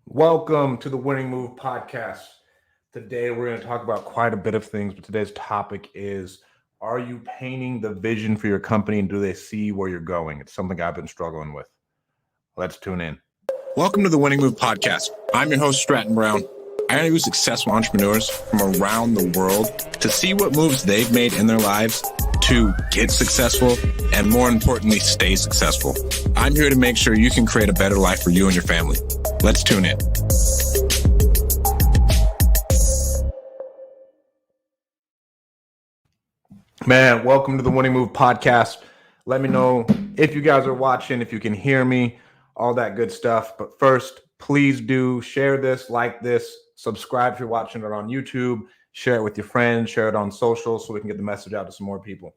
Welcome to the Winning Move podcast. Today, we're going to talk about quite a bit of things, but today's topic is: are you painting the vision for your company and do they see where you're going? It's something I've been struggling with. Let's tune in. Welcome to the Winning Move podcast. I'm your host, Stratton Brown. I interview successful entrepreneurs from around the world to see what moves they've made in their lives to get successful and, more importantly, stay successful. I'm here to make sure you can create a better life for you and your family. Let's tune in. Man, welcome to the Winning Move podcast. Let me know if you guys are watching, if you can hear me, all that good stuff. But first, please do share this, like this, subscribe if you're watching it on YouTube, share it with your friends, share it on social so we can get the message out to some more people.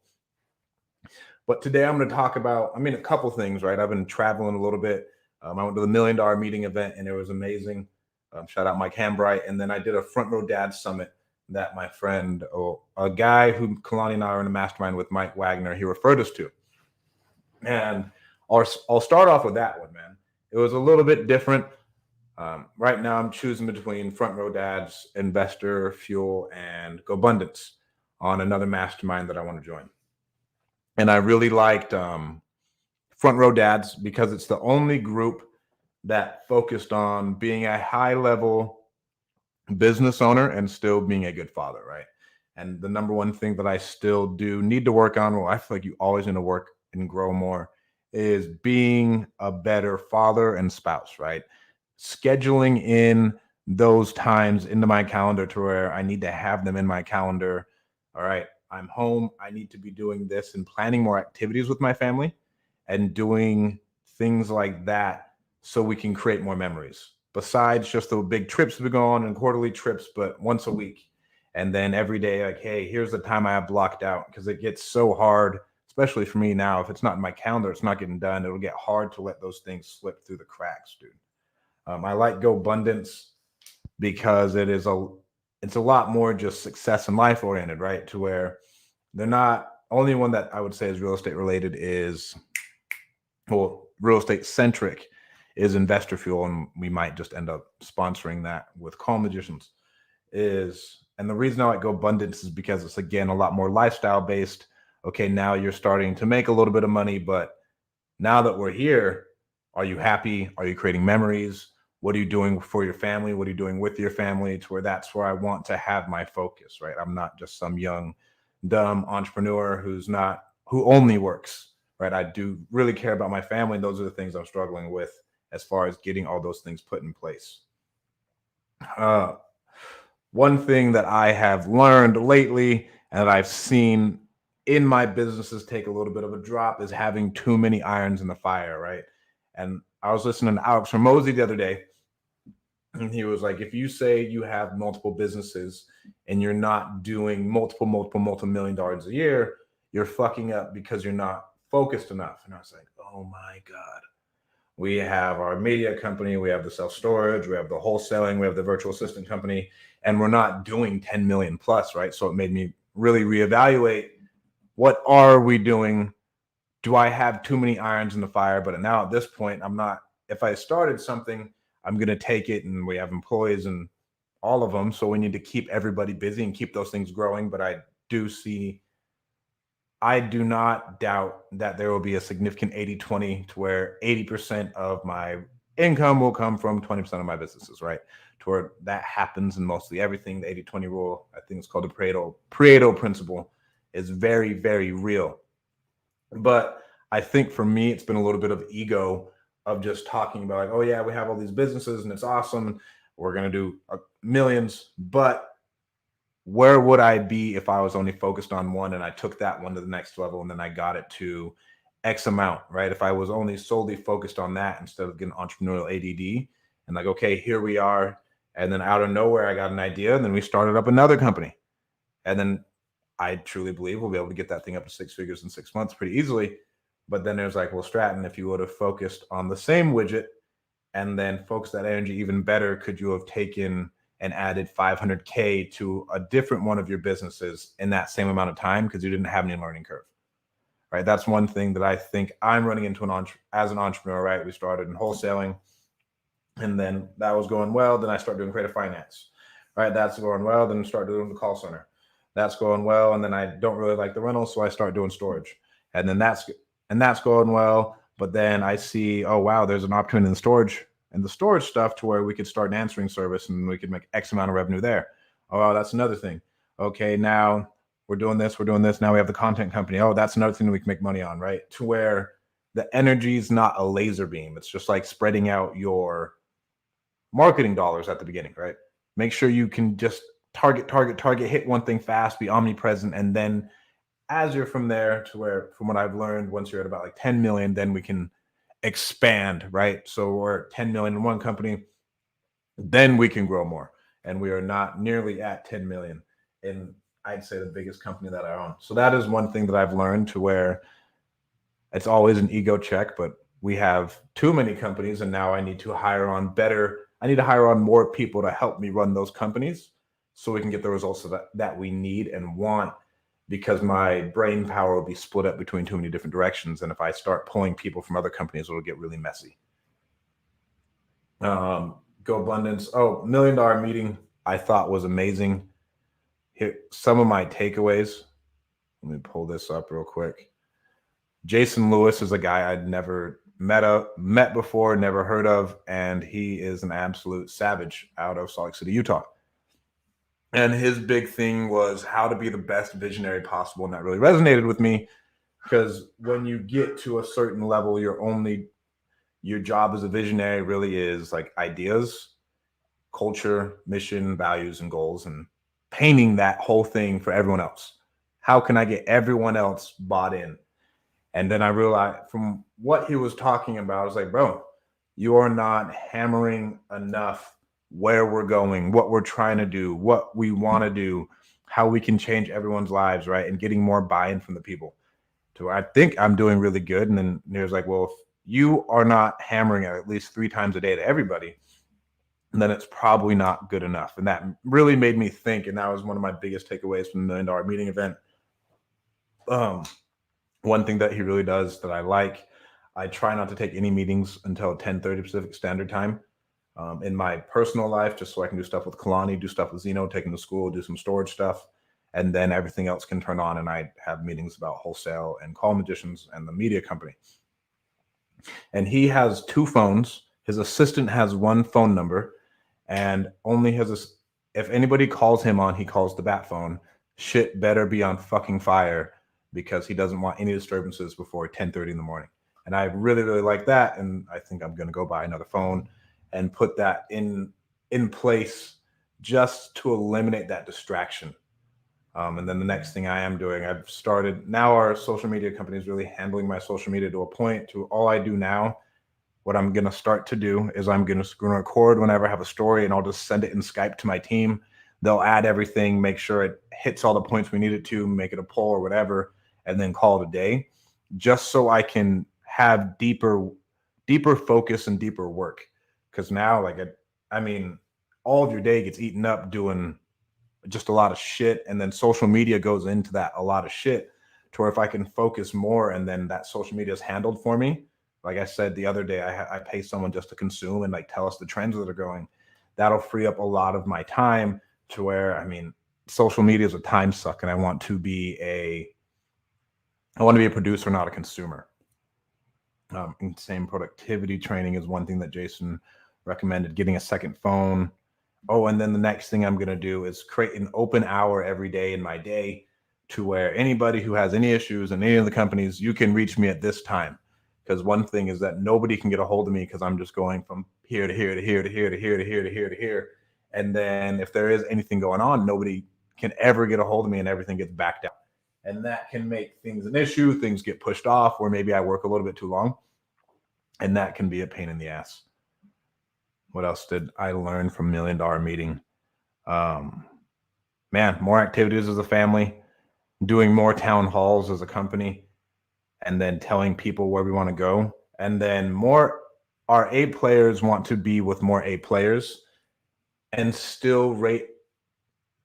But today I'm going to talk about, a couple things, right? I've been traveling a little bit. I went to the $1 Million Meeting event and it was amazing. Shout out Mike Hambright. And then I did a Front Row Dad Summit that my friend, a guy who Kalani and I are in a mastermind with, Mike Wagner, he referred us to. And I'll start off with that one, man. It was a little bit different. Right now I'm choosing between Front Row Dads, Investor, Fuel, and GoBundance on another mastermind that I want to join. And I really liked Front Row Dads because it's the only group that focused on being a high-level business owner and still being a good father, right? And the number one thing that I still do need to work on, well, I feel like you always need to work and grow more, is being a better father and spouse, right? Scheduling in those times into my calendar to where I need to have them in my calendar. All right, I'm home. I need to be doing this and planning more activities with my family and doing things like that so we can create more memories. Besides just the big trips we go on and quarterly trips, but once a week. And then every day, like, hey, here's the time I have blocked out, because it gets so hard, especially for me now. If it's not in my calendar, it's not getting done. It'll get hard to let those things slip through the cracks, dude. I like GoBundance because it's a lot more just success and life oriented, right? To where they're not, only one that I would say is real estate related is, well, real estate centric is Investor Fuel, and we might just end up sponsoring that with Calm Magicians. And the reason I like GoBundance is because it's, again, a lot more lifestyle based. Okay, now you're starting to make a little bit of money, but now that we're here, are you happy? Are you creating memories? What are you doing for your family? What are you doing with your family? To where that's where I want to have my focus, right? I'm not just some young, dumb entrepreneur who only works, right? I do really care about my family. And those are the things I'm struggling with as far as getting all those things put in place. One thing that I have learned lately and that I've seen in my businesses take a little bit of a drop is having too many irons in the fire, right? And I was listening to Alex Hormozy the other day, and he was like, if you say you have multiple businesses and you're not doing multiple $1 million a year, you're fucking up because you're not focused enough. And I was like, oh my God. We have our media company, we have the self-storage, we have the wholesaling, we have the virtual assistant company, and we're not doing 10 million plus, right? So it made me really reevaluate, what are we doing? Do I have too many irons in the fire? But now at this point, I'm not. If I started something, I'm going to take it, and we have employees and all of them. So we need to keep everybody busy and keep those things growing. But I do not doubt that there will be a significant 80-20 to where 80% of my income will come from 20% of my businesses, right? To where that happens in mostly everything. The 80-20 rule, I think it's called the Pareto principle, is very, very real. But I think for me, it's been a little bit of ego of just talking about like, oh yeah, we have all these businesses and it's awesome. We're going to do millions, but where would I be if I was only focused on one and I took that one to the next level and then I got it to X amount, right? If I was only solely focused on that instead of getting entrepreneurial ADD and like, okay, here we are. And then out of nowhere, I got an idea. And then we started up another company. And then I truly believe we'll be able to get that thing up to 6 figures in 6 months pretty easily. But then there's like, well, Stratton, if you would have focused on the same widget and then focused that energy even better, could you have taken and added 500K to a different one of your businesses in that same amount of time because you didn't have any learning curve, right? That's one thing that I think I'm running into as an entrepreneur, right? We started in wholesaling. And then that was going well. Then I start doing creative finance. Right, that's going well. Then start doing the call center. That's going well. And then I don't really like the rental, so I start doing storage. And then that's going well. But then I see, oh wow, there's an opportunity in the storage stuff to where we could start an answering service and we could make X amount of revenue there. Oh wow, that's another thing. Okay, now we're doing this, we're doing this. Now we have the content company. Oh, that's another thing that we can make money on, right? To where the energy is not a laser beam. It's just like spreading out your marketing dollars at the beginning, right? Make sure you can just target, hit one thing fast, be omnipresent. And then as you're from there to where, from what I've learned, once you're at about like 10 million, then we can expand, right? So we're at 10 million in one company, then we can grow more. And we are not nearly at 10 million in, I'd say, the biggest company that I own. So that is one thing that I've learned, to where it's always an ego check, but we have too many companies and now I need to hire on more people to help me run those companies so we can get the results that we need and want, because my brain power will be split up between too many different directions. And if I start pulling people from other companies, it'll get really messy. Go Abundance. Oh, $1 million meeting I thought was amazing. Here, some of my takeaways. Let me pull this up real quick. Jason Lewis is a guy I'd never met before, never heard of, and he is an absolute savage out of Salt Lake City, Utah. And his big thing was how to be the best visionary possible, and that really resonated with me, because when you get to a certain level, your job as a visionary really is like ideas, culture, mission, values, and goals, and painting that whole thing for everyone else. How can I get everyone else bought in? And then I realized from what he was talking about, I was like, bro, you are not hammering enough where we're going, what we're trying to do, what we want to do, how we can change everyone's lives, right? And getting more buy-in from the people. So I think I'm doing really good. And then there's like, well, if you are not hammering at least 3 times a day to everybody, then it's probably not good enough. And that really made me think. And that was one of my biggest takeaways from the $1 million meeting event. One thing that he really does that I like, I try not to take any meetings until 10:30 Pacific Standard Time in my personal life, just so I can do stuff with Kalani, do stuff with Zeno, take him to school, do some storage stuff. And then everything else can turn on. And I have meetings about wholesale and Call Magicians and the media company. And he has 2 phones. His assistant has 1 phone number, and only if anybody calls him on, he calls the bat phone. Shit better be on fucking fire, because he doesn't want any disturbances before 10:30 in the morning. And I really, really like that. And I think I'm going to go buy another phone and put that in place just to eliminate that distraction. And then the next thing I am doing, I've started, now our social media company is really handling my social media to a point to all I do now. What I'm going to start to do is I'm going to record whenever I have a story, and I'll just send it in Skype to my team. They'll add everything, make sure it hits all the points we need it to, make it a poll or whatever, and then call it a day, just so I can have deeper focus and deeper work. Because now, all of your day gets eaten up doing just a lot of shit, and then social media goes into that a lot of shit, to where if I can focus more and then that social media is handled for me. Like I said the other day, I pay someone just to consume and like tell us the trends that are going. That'll free up a lot of my time, to where, social media is a time suck, and I want to be a producer, not a consumer. Same productivity training is one thing that Jason recommended, getting a second phone. Oh, and then the next thing I'm going to do is create an open hour every day in my day, to where anybody who has any issues in any of the companies, you can reach me at this time. Because one thing is that nobody can get a hold of me, because I'm just going from here to here to here to here to here to here to here to here. And then if there is anything going on, nobody can ever get a hold of me, and everything gets backed out. And that can make things an issue. Things get pushed off, or maybe I work a little bit too long. And that can be a pain in the ass. What else did I learn from $1 million meeting? More activities as a family, doing more town halls as a company, and then telling people where we want to go. And then our A players want to be with more A players, and still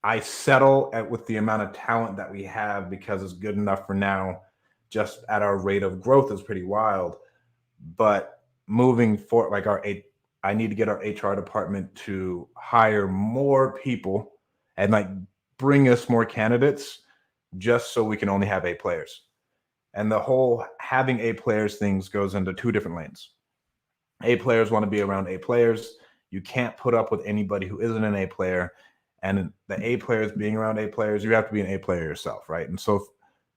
I settle with the amount of talent that we have, because it's good enough for now. Just at our rate of growth is pretty wild. But moving forward, like I need to get our HR department to hire more people and like bring us more candidates just so we can only have A players. And the whole having A players things goes into two different lanes. A players want to be around A players. You can't put up with anybody who isn't an A player. And the A players being around A players, you have to be an A player yourself, right? And so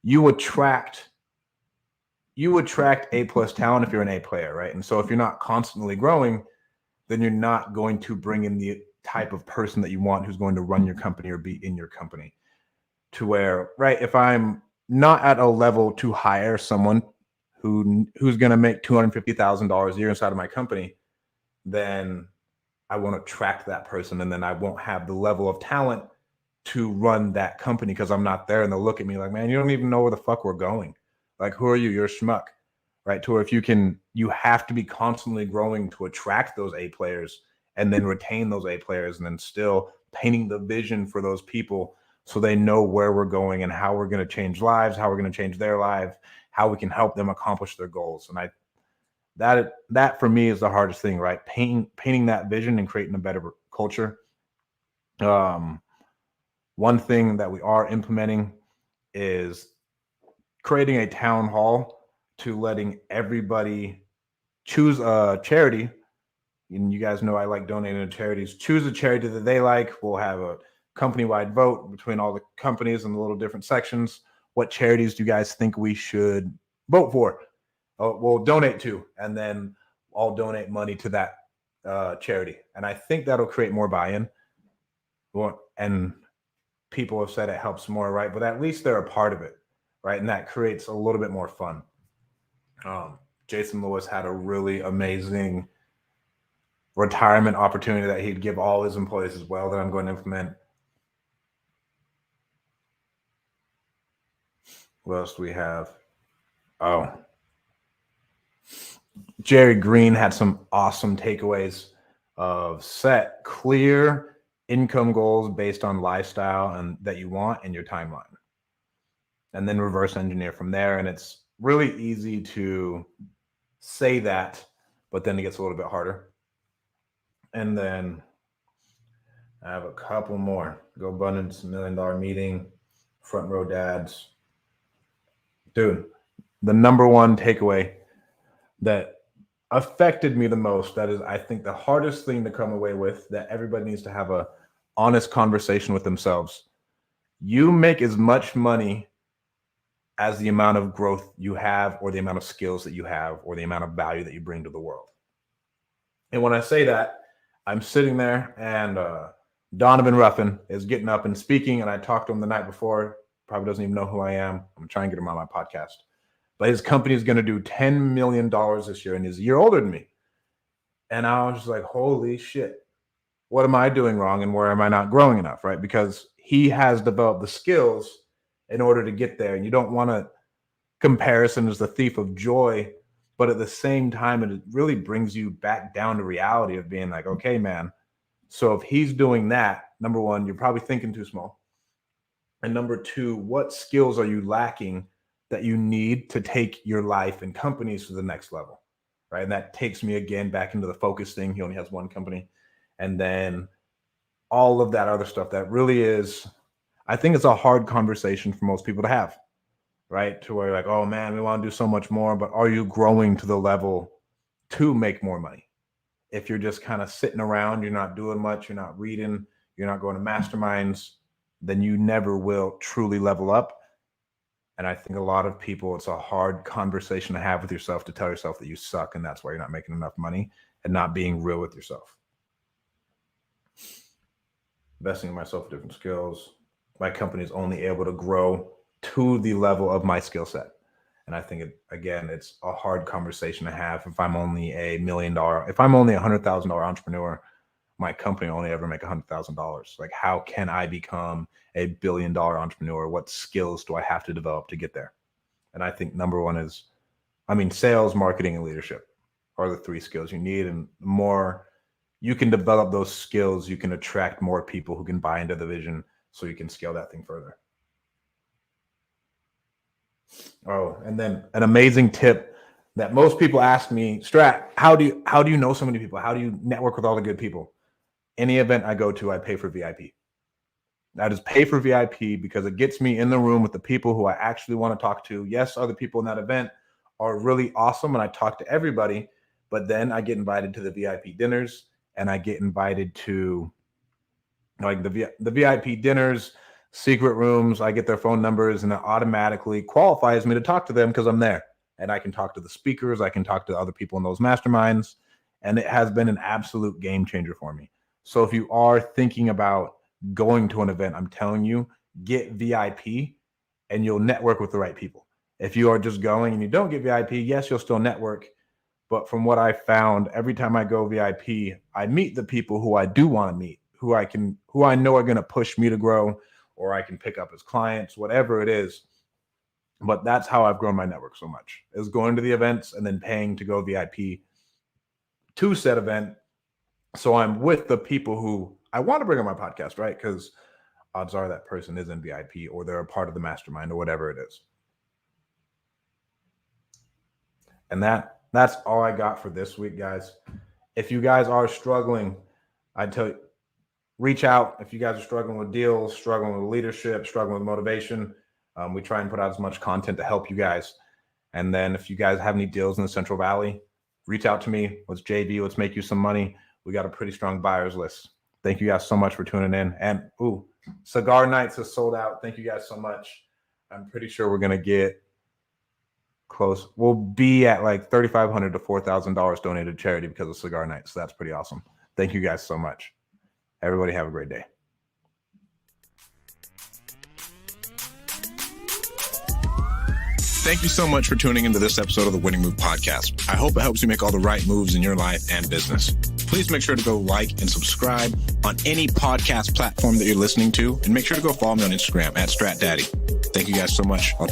you attract A plus talent if you're an A player, right? And so if you're not constantly growing, then you're not going to bring in the type of person that you want who's going to run your company or be in your company. To where, right, if I'm not at a level to hire someone who's going to make $250,000 a year inside of my company, then I won't attract that person, and then I won't have the level of talent to run that company because I'm not there, and they'll look at me like, man, you don't even know where the fuck we're going. Like, who are you? You're a schmuck, right? To where if you have to be constantly growing to attract those A players and then retain those A players, and then still painting the vision for those people so they know where we're going and how we're going to change lives, how we're going to change their life, how we can help them accomplish their goals. And that for me is the hardest thing, right? Painting that vision and creating a better culture. One thing that we are implementing is creating a town hall to letting everybody choose a charity. And you guys know I like donating to charities. Choose a charity that they like. We'll have a company-wide vote between all the companies and the little different sections. What charities do you guys think we should vote for? We'll donate to, and then I'll donate money to that charity. And I think that'll create more buy-in. And people have said it helps more, right? But at least they're a part of it, right? And that creates a little bit more fun. Jason Lewis had a really amazing retirement opportunity that he'd give all his employees as well that I'm going to implement. What else do we have? Oh, Jerry Green had some awesome takeaways of set clear income goals based on lifestyle and that you want in your timeline, and then reverse engineer from there. And it's really easy to say that, but then it gets a little bit harder. And then I have a couple more. Go Abundance, $1 Million Meeting, Front Row Dads. Dude, the number one takeaway that affected me the most, that is, I think, the hardest thing to come away with, that everybody needs to have a honest conversation with themselves. You make as much money as the amount of growth you have, or the amount of skills that you have, or the amount of value that you bring to the world. And when I say that, I'm sitting there and Donovan Ruffin is getting up and speaking, and I talked to him the night before. Probably doesn't even know who I am. I'm going to try and get him on my podcast. But his company is going to do $10 million this year, and he's a year older than me. And I was just like, holy shit, what am I doing wrong, and where am I not growing enough, right? Because he has developed the skills in order to get there. And you don't want to comparison as the thief of joy, but at the same time, it really brings you back down to reality of being like, okay, man, so if he's doing that, number one, you're probably thinking too small. And number two, what skills are you lacking that you need to take your life and companies to the next level, right? And that takes me again back into the focus thing. He only has one company. And then all of that other stuff that really is, I think it's a hard conversation for most people to have, right? To where you're like, oh man, we want to do so much more, but are you growing to the level to make more money? If you're just kind of sitting around, you're not doing much, you're not reading, you're not going to masterminds, then you never will truly level up. And I think a lot of people, it's a hard conversation to have with yourself, to tell yourself that you suck, and that's why you're not making enough money, and not being real with yourself. Investing in myself with different skills. My company is only able to grow to the level of my skill set. And I think, it's a hard conversation to have. If I'm only $1 million, if I'm only $100,000 entrepreneur, my company only ever make $100,000. Like, how can I become a $1 billion entrepreneur? What skills do I have to develop to get there? And I think number one is, sales, marketing, and leadership are the three skills you need. And the more you can develop those skills, you can attract more people who can buy into the vision, so you can scale that thing further. Oh, and then an amazing tip that most people ask me, Strat, how do you know so many people? How do you network with all the good people? Any event I go to, I pay for VIP. I just pay for VIP because it gets me in the room with the people who I actually want to talk to. Yes, other people in that event are really awesome and I talk to everybody, but then I get invited to the VIP dinners and I get invited to like the VIP dinners, secret rooms. I get their phone numbers and it automatically qualifies me to talk to them because I'm there. And I can talk to the speakers. I can talk to other people in those masterminds. And it has been an absolute game changer for me. So if you are thinking about going to an event, I'm telling you, get VIP and you'll network with the right people. If you are just going and you don't get VIP, yes, you'll still network. But from what I found, every time I go VIP, I meet the people who I do want to meet, who I know are going to push me to grow, or I can pick up as clients, whatever it is. But that's how I've grown my network so much, is going to the events and then paying to go VIP to said event. So I'm with the people who I want to bring on my podcast, right? Because odds are that person is in VIP or they're a part of the mastermind or whatever it is. And that's all I got for this week, guys. If you guys are struggling, I tell you, reach out. If you guys are struggling with deals, struggling with leadership, struggling with motivation, we try and put out as much content to help you guys. And then if you guys have any deals in the Central Valley, reach out to me. Let's JV. Let's make you some money. We got a pretty strong buyers list. Thank you guys so much for tuning in. And Cigar Nights is sold out. Thank you guys so much. I'm pretty sure we're going to get close. We'll be at like $3,500 to $4,000 donated to charity because of Cigar Nights. So that's pretty awesome. Thank you guys so much. Everybody have a great day. Thank you so much for tuning into this episode of the Winning Move Podcast. I hope it helps you make all the right moves in your life and business. Please make sure to go like and subscribe on any podcast platform that you're listening to, and make sure to go follow me on Instagram at StratDaddy. Thank you guys so much. I'll